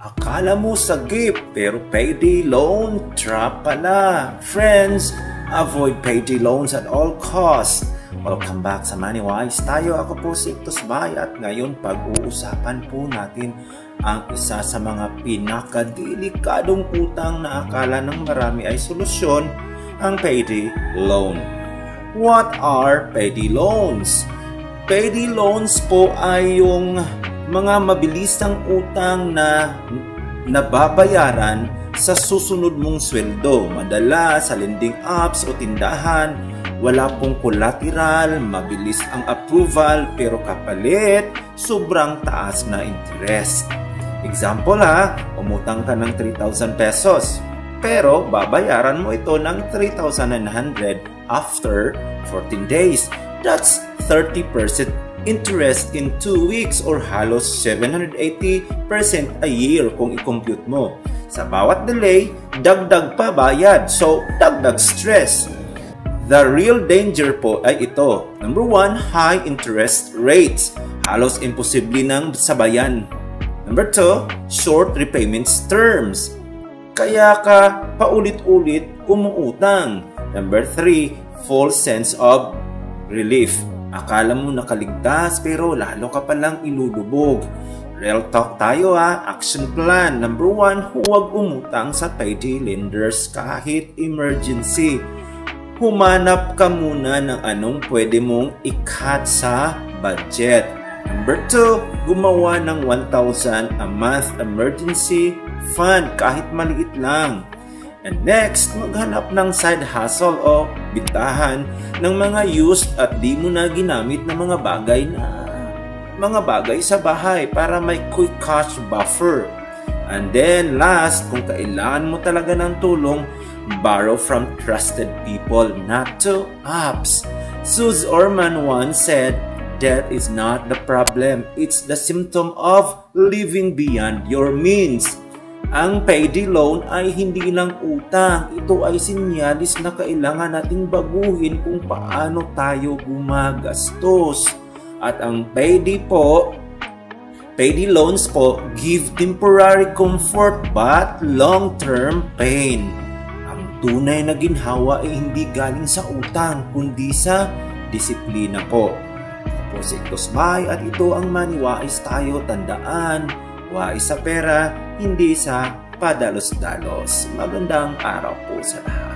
Akala mo sagip pero payday loan trap pala. Friends, avoid payday loans at all costs. Welcome back sa MoneyWise. Ako po si Ictus Bay at ngayon pag-uusapan po natin ang isa sa mga pinakadelikadong utang na akala ng marami ay solusyon, ang payday loan. What are payday loans? Payday loans po ay yung mga mabilisang utang na nababayaran sa susunod mong sweldo. Madalas sa lending apps o tindahan, wala pong collateral, mabilis ang approval, pero kapalit, sobrang taas na interest. Example umutang ka ng 3,000 pesos, pero babayaran mo ito ng 3,900 after 14 days. That's 30% interest in 2 weeks or halos 780% a year kung i-compute mo. Sa bawat delay, dagdag pa bayad. So, dagdag stress. The real danger po ay ito. Number 1, high interest rates. Halos imposible nang sabayan. Number 2, short repayments terms. Kaya ka paulit-ulit umuutang. Number 3, false sense of relief. Akala mo nakaligtas pero lalo ka palang ilulubog. Real talk tayo action plan. Number 1, huwag umutang sa payday lenders kahit emergency. Humanap ka muna ng anong pwede mong i-cut sa budget. Number 2, gumawa ng 1,000 a month emergency fund kahit maliit lang. And next, maghanap ng side hustle o bintahan ng mga used at di mo na ginamit na mga bagay sa bahay para may quick cash buffer. And then last, kung kailangan mo talaga ng tulong, borrow from trusted people, not to apps. Suze Orman once said, "Debt is not the problem, it's the symptom of living beyond your means." Ang payday loan ay hindi lang utang. Ito ay sinyalis na kailangan nating baguhin kung paano tayo gumagastos. At ang payday loans po give temporary comfort but long-term pain. Ang tunay na ginhawa ay hindi galing sa utang kundi sa disiplina po. Ako po si Ictus Bay at ito ang MoneyWise tayo. Tandaan, wais sa pera, hindi sa padalos-dalos. Magandang araw po sa lahat.